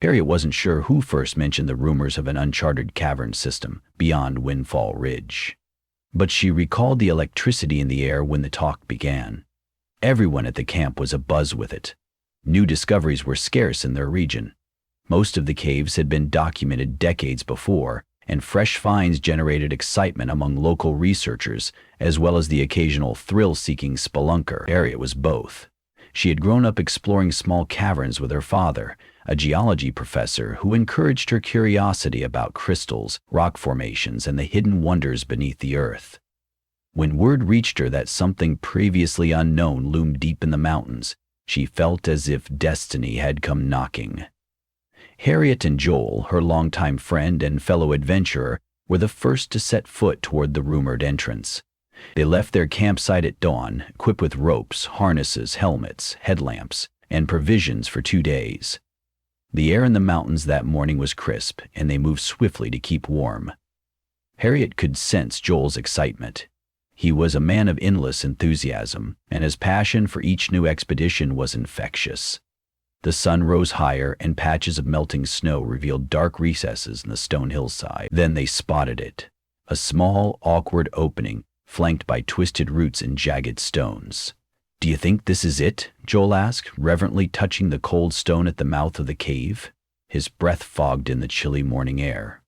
Harriet wasn't sure who first mentioned the rumors of an uncharted cavern system beyond Windfall Ridge. But she recalled the electricity in the air when the talk began. Everyone at the camp was abuzz with it. New discoveries were scarce in their region. Most of the caves had been documented decades before, and fresh finds generated excitement among local researchers, as well as the occasional thrill-seeking spelunker. Harriet was both. She had grown up exploring small caverns with her father, a geology professor who encouraged her curiosity about crystals, rock formations, and the hidden wonders beneath the earth. When word reached her that something previously unknown loomed deep in the mountains, she felt as if destiny had come knocking. Harriet and Joel, her longtime friend and fellow adventurer, were the first to set foot toward the rumored entrance. They left their campsite at dawn, equipped with ropes, harnesses, helmets, headlamps, and provisions for 2 days. The air in the mountains that morning was crisp, and they moved swiftly to keep warm. Harriet could sense Joel's excitement. He was a man of endless enthusiasm, and his passion for each new expedition was infectious. The sun rose higher, and patches of melting snow revealed dark recesses in the stone hillside. Then they spotted it, a small, awkward opening flanked by twisted roots and jagged stones. "Do you think this is it?" Joel asked, reverently touching the cold stone at the mouth of the cave. His breath fogged in the chilly morning air.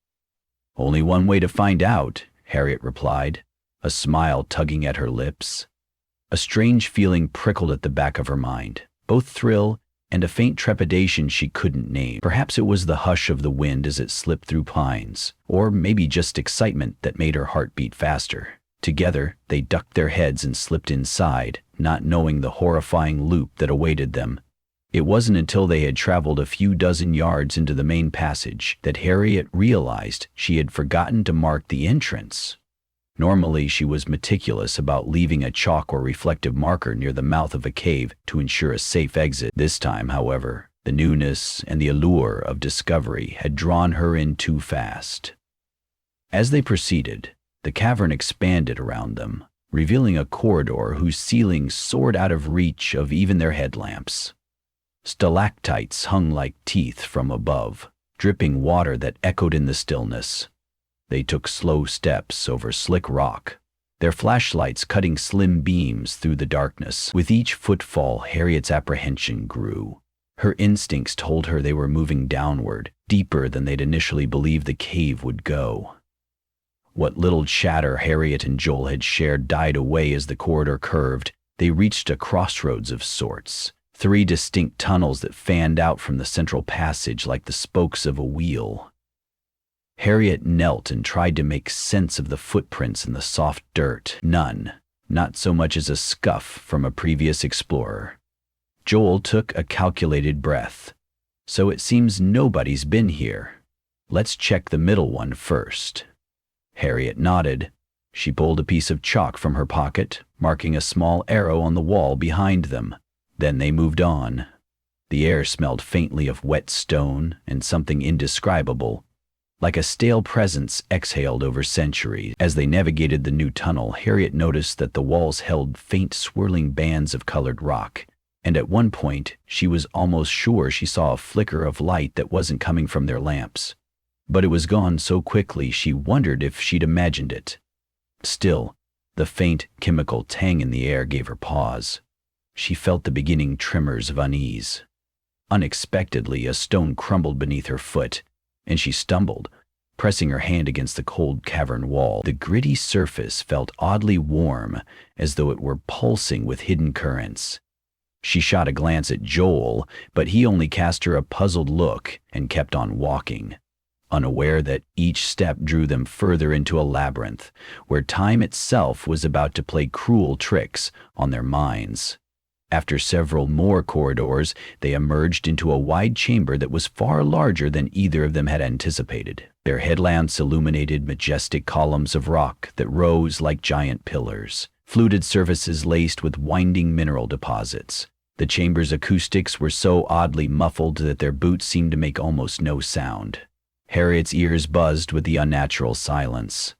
"Only one way to find out," Harriet replied, a smile tugging at her lips. A strange feeling prickled at the back of her mind, both thrill and a faint trepidation she couldn't name. Perhaps it was the hush of the wind as it slipped through pines, or maybe just excitement that made her heart beat faster. Together, they ducked their heads and slipped inside, not knowing the horrifying loop that awaited them. It wasn't until they had traveled a few dozen yards into the main passage that Harriet realized she had forgotten to mark the entrance. Normally, she was meticulous about leaving a chalk or reflective marker near the mouth of a cave to ensure a safe exit. This time, however, the newness and the allure of discovery had drawn her in too fast. As they proceeded, the cavern expanded around them, revealing a corridor whose ceiling soared out of reach of even their headlamps. Stalactites hung like teeth from above, dripping water that echoed in the stillness. They took slow steps over slick rock, their flashlights cutting slim beams through the darkness. With each footfall, Harriet's apprehension grew. Her instincts told her they were moving downward, deeper than they'd initially believed the cave would go. What little chatter Harriet and Joel had shared died away as the corridor curved. They reached a crossroads of sorts, 3 distinct tunnels that fanned out from the central passage like the spokes of a wheel. Harriet knelt and tried to make sense of the footprints in the soft dirt. None, not so much as a scuff from a previous explorer. Joel took a calculated breath. "So it seems nobody's been here. Let's check the middle one first." Harriet nodded. She pulled a piece of chalk from her pocket, marking a small arrow on the wall behind them. Then they moved on. The air smelled faintly of wet stone and something indescribable, like a stale presence exhaled over centuries. As they navigated the new tunnel, Harriet noticed that the walls held faint swirling bands of colored rock, and at one point she was almost sure she saw a flicker of light that wasn't coming from their lamps. But it was gone so quickly she wondered if she'd imagined it. Still, the faint chemical tang in the air gave her pause. She felt the beginning tremors of unease. Unexpectedly, a stone crumbled beneath her foot, and she stumbled, pressing her hand against the cold cavern wall. The gritty surface felt oddly warm, as though it were pulsing with hidden currents. She shot a glance at Joel, but he only cast her a puzzled look and kept on walking, unaware that each step drew them further into a labyrinth, where time itself was about to play cruel tricks on their minds. After several more corridors, they emerged into a wide chamber that was far larger than either of them had anticipated. Their headlamps illuminated majestic columns of rock that rose like giant pillars, fluted surfaces laced with winding mineral deposits. The chamber's acoustics were so oddly muffled that their boots seemed to make almost no sound. Harriet's ears buzzed with the unnatural silence.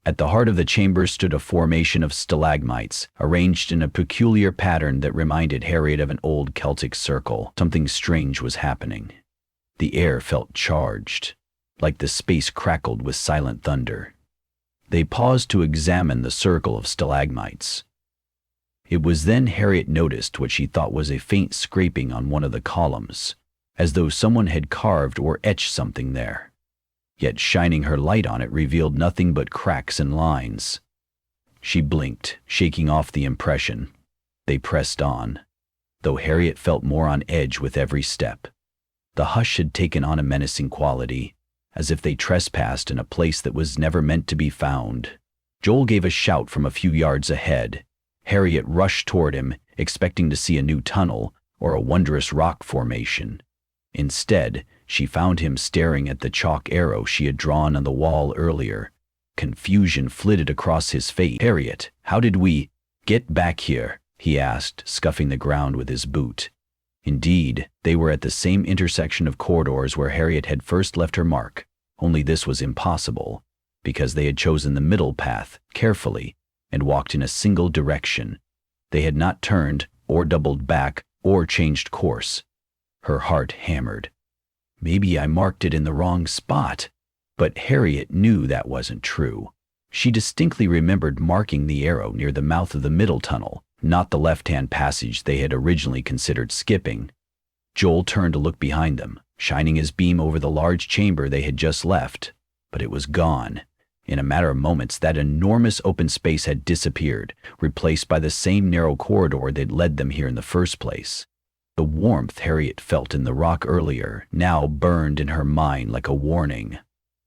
At the heart of the chamber stood a formation of stalagmites, arranged in a peculiar pattern that reminded Harriet of an old Celtic circle. Something strange was happening. The air felt charged, like the space crackled with silent thunder. They paused to examine the circle of stalagmites. It was then Harriet noticed what she thought was a faint scraping on one of the columns, as though someone had carved or etched something there. Yet shining her light on it revealed nothing but cracks and lines. She blinked, shaking off the impression. They pressed on, though Harriet felt more on edge with every step. The hush had taken on a menacing quality, as if they trespassed in a place that was never meant to be found. Joel gave a shout from a few yards ahead. Harriet rushed toward him, expecting to see a new tunnel or a wondrous rock formation. Instead, she found him staring at the chalk arrow she had drawn on the wall earlier. Confusion flitted across his face. "Harriet, how did we get back here?" he asked, scuffing the ground with his boot. Indeed, they were at the same intersection of corridors where Harriet had first left her mark, only this was impossible, because they had chosen the middle path carefully and walked in a single direction. They had not turned, or doubled back, or changed course. Her heart hammered. Maybe I marked it in the wrong spot. But Harriet knew that wasn't true. She distinctly remembered marking the arrow near the mouth of the middle tunnel, not the left-hand passage they had originally considered skipping. Joel turned to look behind them, shining his beam over the large chamber they had just left. But it was gone. In a matter of moments, that enormous open space had disappeared, replaced by the same narrow corridor that led them here in the first place. The warmth Harriet felt in the rock earlier now burned in her mind like a warning.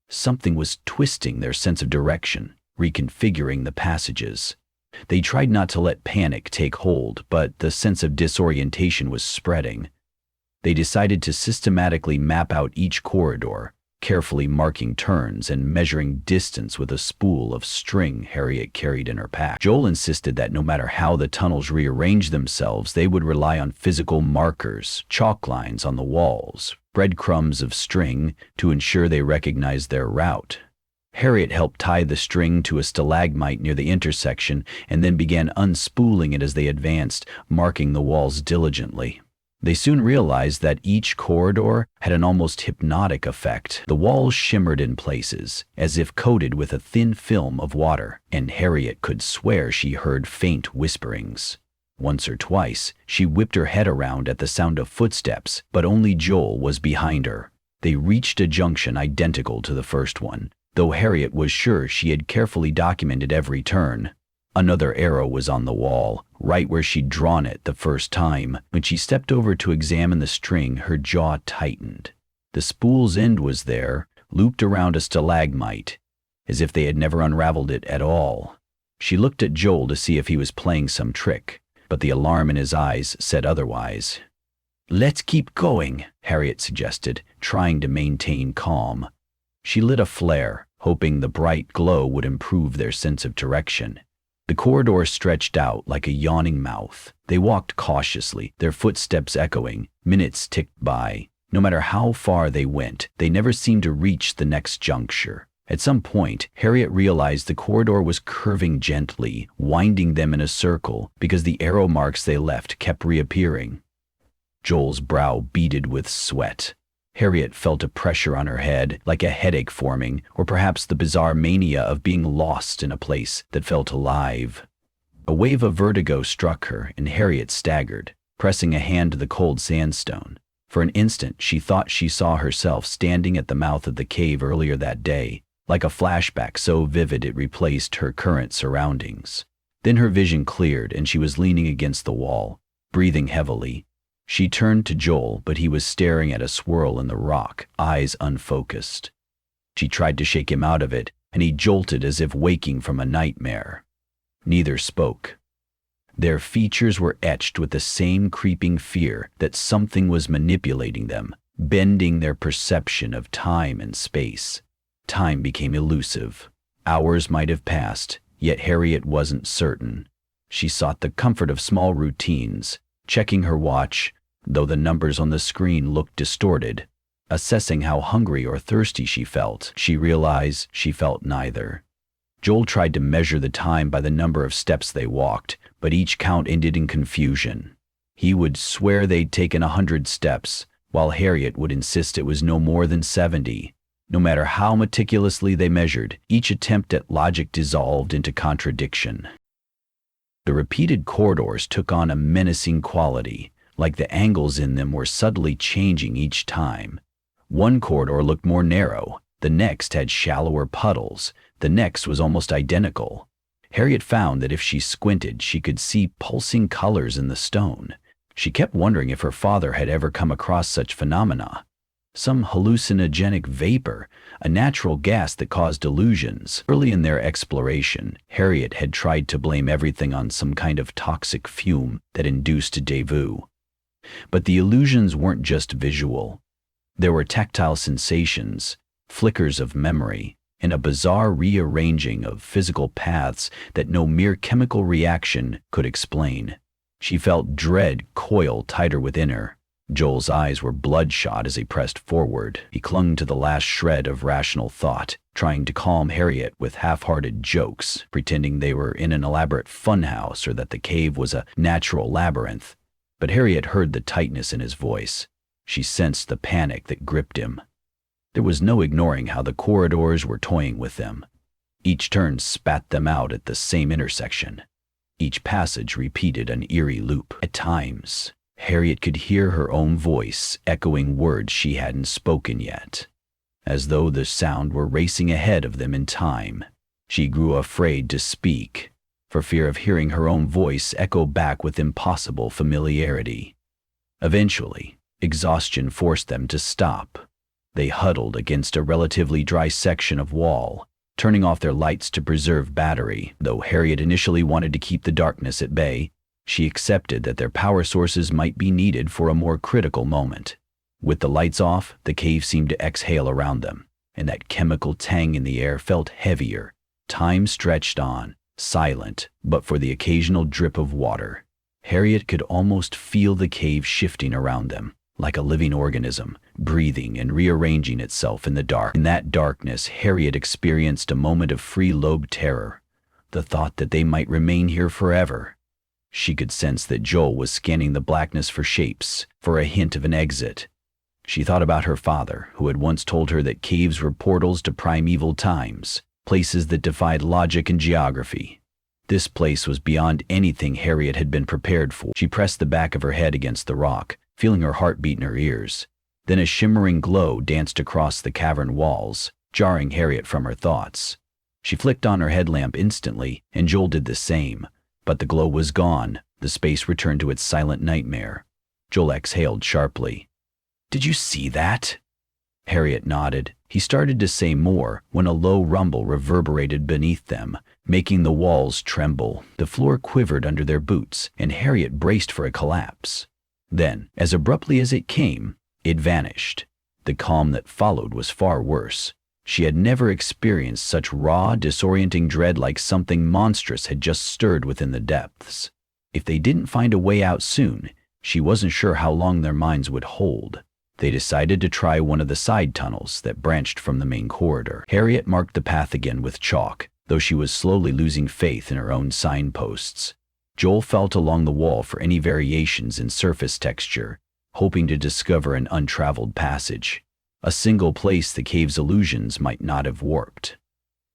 Something was twisting their sense of direction, reconfiguring the passages. They tried not to let panic take hold, but the sense of disorientation was spreading. They decided to systematically map out each corridor, carefully marking turns and measuring distance with a spool of string Harriet carried in her pack. Joel insisted that no matter how the tunnels rearranged themselves, they would rely on physical markers, chalk lines on the walls, breadcrumbs of string to ensure they recognized their route. Harriet helped tie the string to a stalagmite near the intersection and then began unspooling it as they advanced, marking the walls diligently. They soon realized that each corridor had an almost hypnotic effect. The walls shimmered in places, as if coated with a thin film of water, and Harriet could swear she heard faint whisperings. Once or twice, she whipped her head around at the sound of footsteps, but only Joel was behind her. They reached a junction identical to the first one, though Harriet was sure she had carefully documented every turn. Another arrow was on the wall, right where she'd drawn it the first time. When she stepped over to examine the string, her jaw tightened. The spool's end was there, looped around a stalagmite, as if they had never unraveled it at all. She looked at Joel to see if he was playing some trick, but the alarm in his eyes said otherwise. "Let's keep going," Harriet suggested, trying to maintain calm. She lit a flare, hoping the bright glow would improve their sense of direction. The corridor stretched out like a yawning mouth. They walked cautiously, their footsteps echoing. Minutes ticked by. No matter how far they went, they never seemed to reach the next juncture. At some point, Harriet realized the corridor was curving gently, winding them in a circle, because the arrow marks they left kept reappearing. Joel's brow beaded with sweat. Harriet felt a pressure on her head, like a headache forming, or perhaps the bizarre mania of being lost in a place that felt alive. A wave of vertigo struck her, and Harriet staggered, pressing a hand to the cold sandstone. For an instant, she thought she saw herself standing at the mouth of the cave earlier that day, like a flashback so vivid it replaced her current surroundings. Then her vision cleared, and she was leaning against the wall, breathing heavily. She turned to Joel, but he was staring at a swirl in the rock, eyes unfocused. She tried to shake him out of it, and he jolted as if waking from a nightmare. Neither spoke. Their features were etched with the same creeping fear that something was manipulating them, bending their perception of time and space. Time became elusive. Hours might have passed, yet Harriet wasn't certain. She sought the comfort of small routines, checking her watch, though the numbers on the screen looked distorted. Assessing how hungry or thirsty she felt, she realized she felt neither. Joel tried to measure the time by the number of steps they walked, but each count ended in confusion. He would swear they'd taken 100 steps, while Harriet would insist it was no more than 70. No matter how meticulously they measured, each attempt at logic dissolved into contradiction. The repeated corridors took on a menacing quality, like the angles in them were subtly changing each time. One corridor looked more narrow, the next had shallower puddles, the next was almost identical. Harriet found that if she squinted, she could see pulsing colors in the stone. She kept wondering if her father had ever come across such phenomena. Some hallucinogenic vapor, a natural gas that caused delusions. Early in their exploration, Harriet had tried to blame everything on some kind of toxic fume that induced a déjà vu. But the illusions weren't just visual. There were tactile sensations, flickers of memory, and a bizarre rearranging of physical paths that no mere chemical reaction could explain. She felt dread coil tighter within her. Joel's eyes were bloodshot as he pressed forward. He clung to the last shred of rational thought, trying to calm Harriet with half-hearted jokes, pretending they were in an elaborate funhouse or that the cave was a natural labyrinth. But Harriet heard the tightness in his voice. She sensed the panic that gripped him. There was no ignoring how the corridors were toying with them. Each turn spat them out at the same intersection. Each passage repeated an eerie loop. At times, Harriet could hear her own voice echoing words she hadn't spoken yet, as though the sound were racing ahead of them in time. She grew afraid to speak, for fear of hearing her own voice echo back with impossible familiarity. Eventually, exhaustion forced them to stop. They huddled against a relatively dry section of wall, turning off their lights to preserve battery. Though Harriet initially wanted to keep the darkness at bay, she accepted that their power sources might be needed for a more critical moment. With the lights off, the cave seemed to exhale around them, and that chemical tang in the air felt heavier. Time stretched on, silent, but for the occasional drip of water. Harriet could almost feel the cave shifting around them, like a living organism, breathing and rearranging itself in the dark. In that darkness, Harriet experienced a moment of free-lobe terror, the thought that they might remain here forever. She could sense that Joel was scanning the blackness for shapes, for a hint of an exit. She thought about her father, who had once told her that caves were portals to primeval times, places that defied logic and geography. This place was beyond anything Harriet had been prepared for. She pressed the back of her head against the rock, feeling her heartbeat in her ears. Then a shimmering glow danced across the cavern walls, jarring Harriet from her thoughts. She flicked on her headlamp instantly, and Joel did the same. But the glow was gone. The space returned to its silent nightmare. Joel exhaled sharply. "Did you see that?" Harriet nodded. He started to say more when a low rumble reverberated beneath them, making the walls tremble. The floor quivered under their boots, and Harriet braced for a collapse. Then, as abruptly as it came, it vanished. The calm that followed was far worse. She had never experienced such raw, disorienting dread, like something monstrous had just stirred within the depths. If they didn't find a way out soon, she wasn't sure how long their minds would hold. They decided to try one of the side tunnels that branched from the main corridor. Harriet marked the path again with chalk, though she was slowly losing faith in her own signposts. Joel felt along the wall for any variations in surface texture, hoping to discover an untraveled passage. A single place the cave's illusions might not have warped.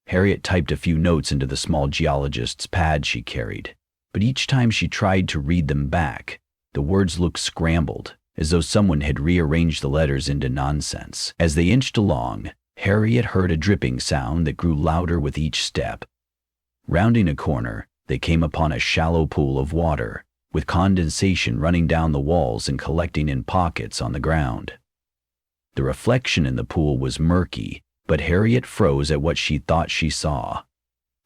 Harriet typed a few notes into the small geologist's pad she carried, but each time she tried to read them back, the words looked scrambled, as though someone had rearranged the letters into nonsense. As they inched along, Harriet heard a dripping sound that grew louder with each step. Rounding a corner, they came upon a shallow pool of water, with condensation running down the walls and collecting in pockets on the ground. The reflection in the pool was murky, but Harriet froze at what she thought she saw.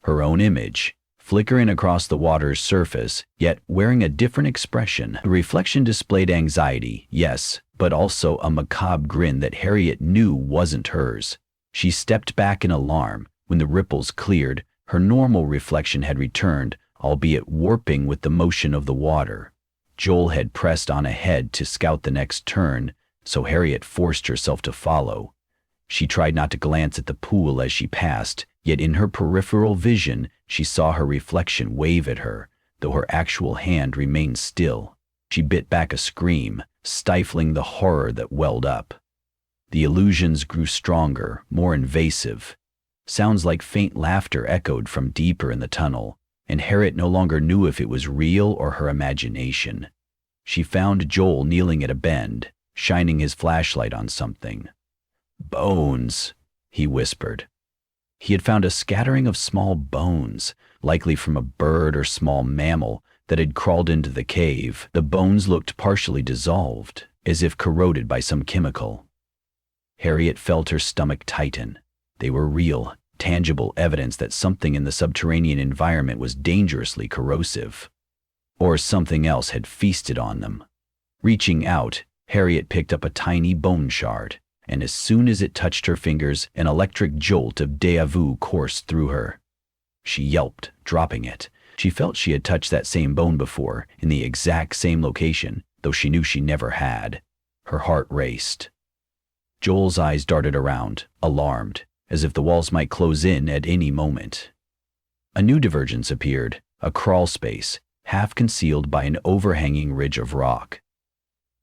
Her own image, flickering across the water's surface, yet wearing a different expression. The reflection displayed anxiety, yes, but also a macabre grin that Harriet knew wasn't hers. She stepped back in alarm. When the ripples cleared, her normal reflection had returned, albeit warping with the motion of the water. Joel had pressed on ahead to scout the next turn, so Harriet forced herself to follow. She tried not to glance at the pool as she passed, yet in her peripheral vision she saw her reflection wave at her, though her actual hand remained still. She bit back a scream, stifling the horror that welled up. The illusions grew stronger, more invasive. Sounds like faint laughter echoed from deeper in the tunnel, and Harriet no longer knew if it was real or her imagination. She found Joel kneeling at a bend, shining his flashlight on something. "Bones," he whispered. He had found a scattering of small bones, likely from a bird or small mammal, that had crawled into the cave. The bones looked partially dissolved, as if corroded by some chemical. Harriet felt her stomach tighten. They were real, tangible evidence that something in the subterranean environment was dangerously corrosive. Or something else had feasted on them. Reaching out, Harriet picked up a tiny bone shard, and as soon as it touched her fingers, an electric jolt of déjà vu coursed through her. She yelped, dropping it. She felt she had touched that same bone before, in the exact same location, though she knew she never had. Her heart raced. Joel's eyes darted around, alarmed, as if the walls might close in at any moment. A new divergence appeared, a crawl space, half concealed by an overhanging ridge of rock.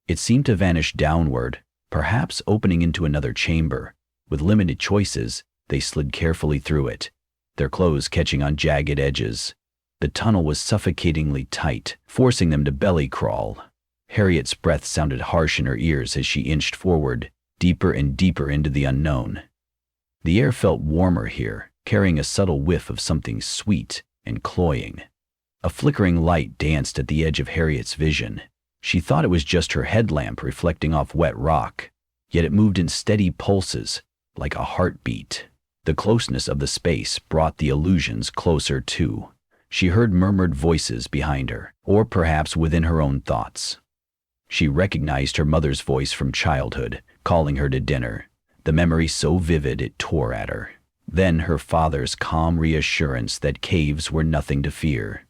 It seemed to vanish downward, perhaps opening into another chamber. With limited choices, they slid carefully through it, their clothes catching on jagged edges. The tunnel was suffocatingly tight, forcing them to belly crawl. Harriet's breath sounded harsh in her ears as she inched forward, deeper and deeper into the unknown. The air felt warmer here, carrying a subtle whiff of something sweet and cloying. A flickering light danced at the edge of Harriet's vision. She thought it was just her headlamp reflecting off wet rock, yet it moved in steady pulses, like a heartbeat. The closeness of the space brought the illusions closer too. She heard murmured voices behind her, or perhaps within her own thoughts. She recognized her mother's voice from childhood, calling her to dinner, the memory so vivid it tore at her. Then her father's calm reassurance that caves were nothing to fear.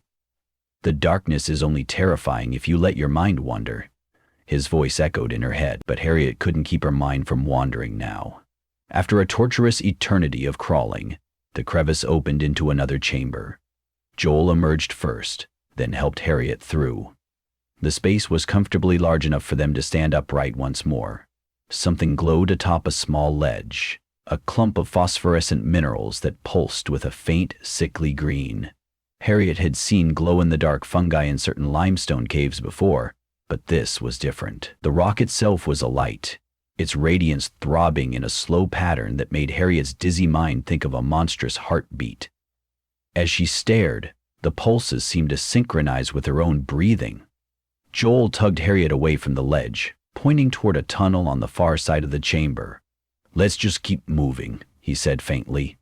"The darkness is only terrifying if you let your mind wander." His voice echoed in her head, but Harriet couldn't keep her mind from wandering now. After a torturous eternity of crawling, the crevice opened into another chamber. Joel emerged first, then helped Harriet through. The space was comfortably large enough for them to stand upright once more. Something glowed atop a small ledge, a clump of phosphorescent minerals that pulsed with a faint, sickly green. Harriet had seen glow-in-the-dark fungi in certain limestone caves before, but this was different. The rock itself was alight, its radiance throbbing in a slow pattern that made Harriet's dizzy mind think of a monstrous heartbeat. As she stared, the pulses seemed to synchronize with her own breathing. Joel tugged Harriet away from the ledge, pointing toward a tunnel on the far side of the chamber. "Let's just keep moving," he said faintly.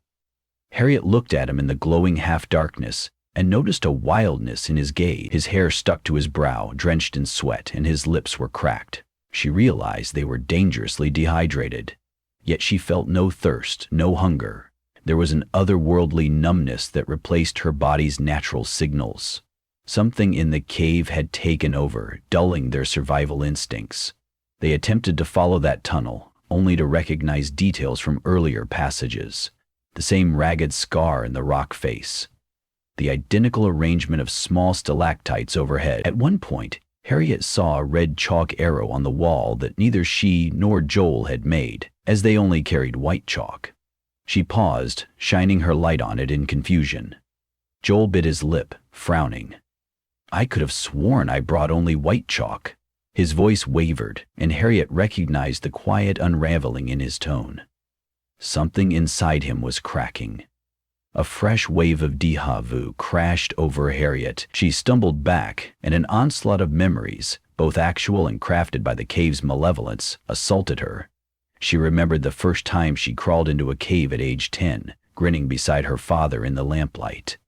Harriet looked at him in the glowing half-darkness and noticed a wildness in his gaze. His hair stuck to his brow, drenched in sweat, and his lips were cracked. She realized they were dangerously dehydrated. Yet she felt no thirst, no hunger. There was an otherworldly numbness that replaced her body's natural signals. Something in the cave had taken over, dulling their survival instincts. They attempted to follow that tunnel, only to recognize details from earlier passages. The same ragged scar in the rock face. The identical arrangement of small stalactites overhead. At one point, Harriet saw a red chalk arrow on the wall that neither she nor Joel had made, as they only carried white chalk. She paused, shining her light on it in confusion. Joel bit his lip, frowning. "I could have sworn I brought only white chalk." His voice wavered, and Harriet recognized the quiet unraveling in his tone. Something inside him was cracking. A fresh wave of déjà vu crashed over Harriet. She stumbled back, and an onslaught of memories, both actual and crafted by the cave's malevolence, assaulted her. She remembered the first time she crawled into a cave at age 10, grinning beside her father in the lamplight.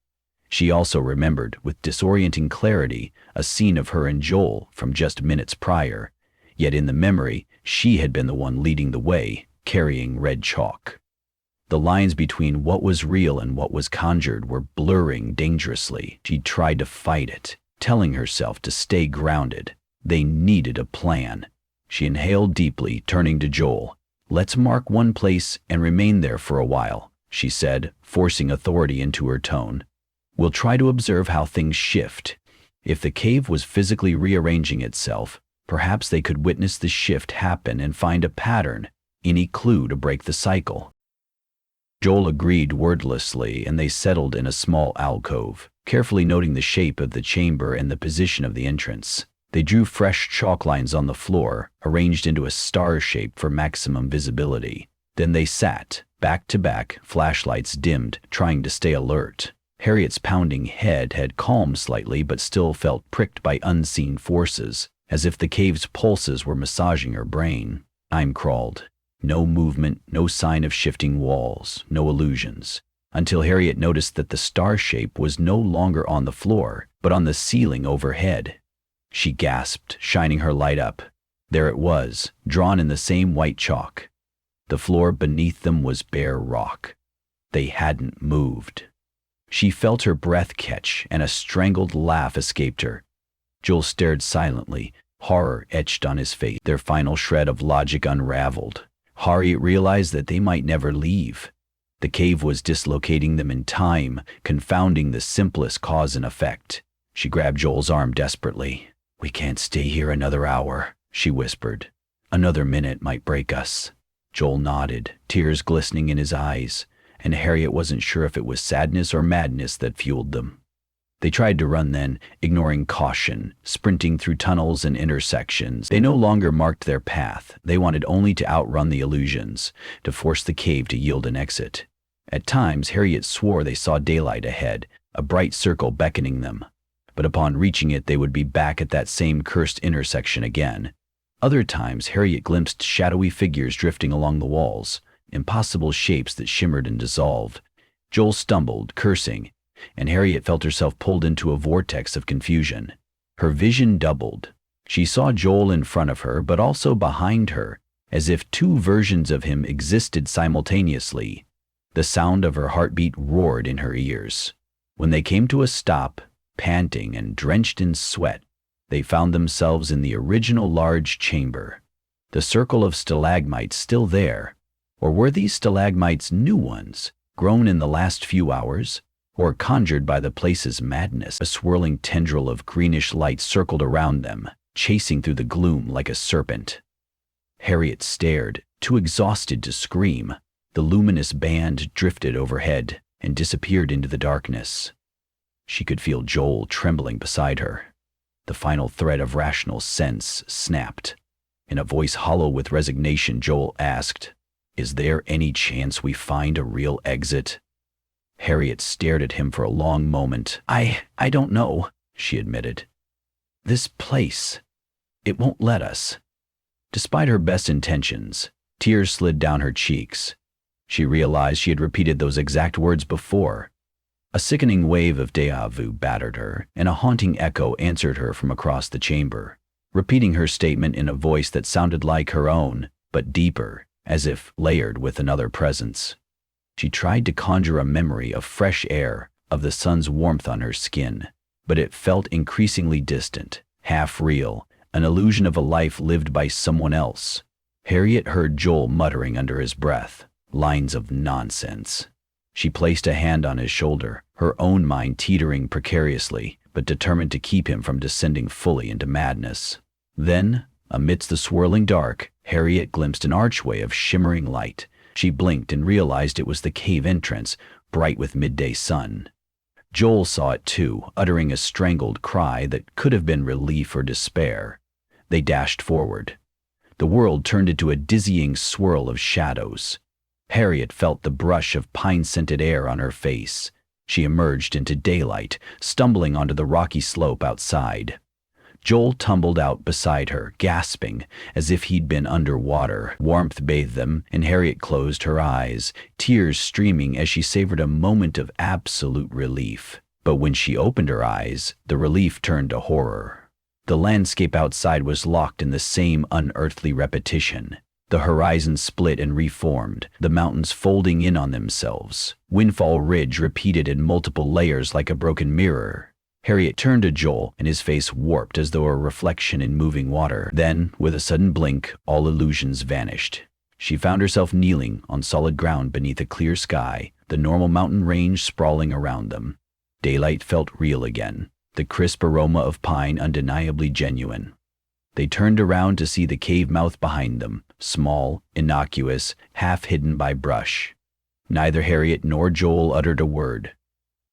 She also remembered, with disorienting clarity, a scene of her and Joel from just minutes prior. Yet in the memory, she had been the one leading the way, carrying red chalk. The lines between what was real and what was conjured were blurring dangerously. She tried to fight it, telling herself to stay grounded. They needed a plan. She inhaled deeply, turning to Joel. "Let's mark one place and remain there for a while," she said, forcing authority into her tone. "We'll try to observe how things shift. If the cave was physically rearranging itself, Perhaps they could witness the shift happen and find a pattern, any clue to break the cycle. Joel agreed wordlessly, and they settled in a small alcove, carefully noting the shape of the chamber and the position of the entrance. They drew fresh chalk lines on the floor, arranged into a star shape for maximum visibility. Then they sat, back to back, flashlights dimmed, trying to stay alert. Harriet's pounding head had calmed slightly but still felt pricked by unseen forces, as if the cave's pulses were massaging her brain. Time crawled. No movement, no sign of shifting walls, no illusions, until Harriet noticed that the star shape was no longer on the floor, but on the ceiling overhead. She gasped, shining her light up. There it was, drawn in the same white chalk. The floor beneath them was bare rock. They hadn't moved. She felt her breath catch, and a strangled laugh escaped her. Joel stared silently, horror etched on his face. Their final shred of logic unraveled. Harriet realized that they might never leave. The cave was dislocating them in time, confounding the simplest cause and effect. She grabbed Joel's arm desperately. "We can't stay here another hour," she whispered. "Another minute might break us." Joel nodded, tears glistening in his eyes, and Harriet wasn't sure if it was sadness or madness that fueled them. They tried to run then, ignoring caution, sprinting through tunnels and intersections. They no longer marked their path. They wanted only to outrun the illusions, to force the cave to yield an exit. At times, Harriet swore they saw daylight ahead, a bright circle beckoning them. But upon reaching it, they would be back at that same cursed intersection again. Other times, Harriet glimpsed shadowy figures drifting along the walls, impossible shapes that shimmered and dissolved. Joel stumbled, cursing, and Harriet felt herself pulled into a vortex of confusion. Her vision doubled. She saw Joel in front of her, but also behind her, as if two versions of him existed simultaneously. The sound of her heartbeat roared in her ears. When they came to a stop, panting and drenched in sweat, they found themselves in the original large chamber. The circle of stalagmites still there. Or were these stalagmites new ones, grown in the last few hours, or conjured by the place's madness? A swirling tendril of greenish light circled around them, chasing through the gloom like a serpent. Harriet stared, too exhausted to scream. The luminous band drifted overhead and disappeared into the darkness. She could feel Joel trembling beside her. The final thread of rational sense snapped. In a voice hollow with resignation, Joel asked, "Is there any chance we find a real exit?" Harriet stared at him for a long moment. I don't know," she admitted. "This place, it won't let us." Despite her best intentions, tears slid down her cheeks. She realized she had repeated those exact words before. A sickening wave of déjà vu battered her, and a haunting echo answered her from across the chamber, repeating her statement in a voice that sounded like her own, but deeper, as if layered with another presence. She tried to conjure a memory of fresh air, of the sun's warmth on her skin, but it felt increasingly distant, half real, an illusion of a life lived by someone else. Harriet heard Joel muttering under his breath, lines of nonsense. She placed a hand on his shoulder, her own mind teetering precariously, but determined to keep him from descending fully into madness. Then, amidst the swirling dark, Harriet glimpsed an archway of shimmering light. She blinked and realized it was the cave entrance, bright with midday sun. Joel saw it too, uttering a strangled cry that could have been relief or despair. They dashed forward. The world turned into a dizzying swirl of shadows. Harriet felt the brush of pine-scented air on her face. She emerged into daylight, stumbling onto the rocky slope outside. Joel tumbled out beside her, gasping, as if he'd been underwater. Warmth bathed them, and Harriet closed her eyes, tears streaming as she savored a moment of absolute relief. But when she opened her eyes, the relief turned to horror. The landscape outside was locked in the same unearthly repetition. The horizon split and reformed, the mountains folding in on themselves. Windfall Ridge repeated in multiple layers like a broken mirror. Harriet turned to Joel, and his face warped as though a reflection in moving water. Then, with a sudden blink, all illusions vanished. She found herself kneeling on solid ground beneath a clear sky, the normal mountain range sprawling around them. Daylight felt real again, the crisp aroma of pine undeniably genuine. They turned around to see the cave mouth behind them, small, innocuous, half hidden by brush. Neither Harriet nor Joel uttered a word.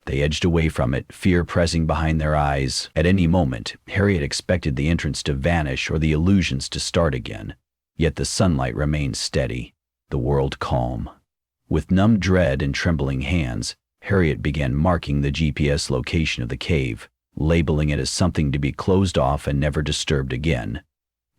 They edged away from it, fear pressing behind their eyes. At any moment, Harriet expected the entrance to vanish or the illusions to start again. Yet the sunlight remained steady, the world calm. With numb dread and trembling hands, Harriet began marking the GPS location of the cave, labeling it as something to be closed off and never disturbed again.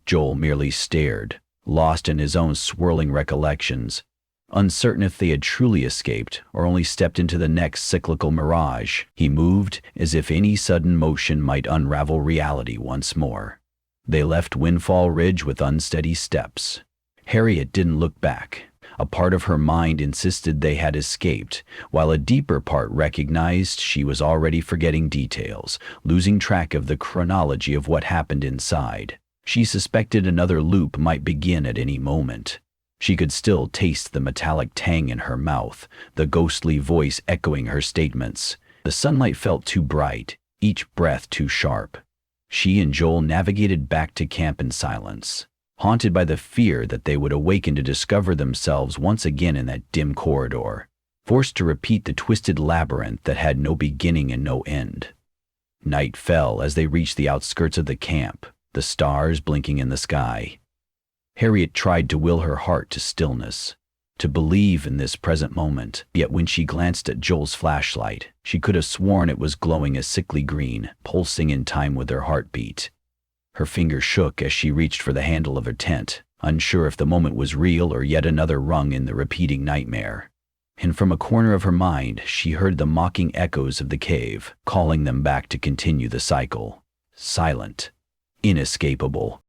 Joel merely stared, lost in his own swirling recollections, uncertain if they had truly escaped or only stepped into the next cyclical mirage. He moved as if any sudden motion might unravel reality once more. They left Windfall Ridge with unsteady steps. Harriet didn't look back. A part of her mind insisted they had escaped, while a deeper part recognized she was already forgetting details, losing track of the chronology of what happened inside. She suspected another loop might begin at any moment. She could still taste the metallic tang in her mouth, the ghostly voice echoing her statements. The sunlight felt too bright, each breath too sharp. She and Joel navigated back to camp in silence, haunted by the fear that they would awaken to discover themselves once again in that dim corridor, forced to repeat the twisted labyrinth that had no beginning and no end. Night fell as they reached the outskirts of the camp, the stars blinking in the sky. Harriet tried to will her heart to stillness, to believe in this present moment, yet when she glanced at Joel's flashlight, she could have sworn it was glowing a sickly green, pulsing in time with her heartbeat. Her fingers shook as she reached for the handle of her tent, unsure if the moment was real or yet another rung in the repeating nightmare. And from a corner of her mind, she heard the mocking echoes of the cave, calling them back to continue the cycle. Silent, inescapable,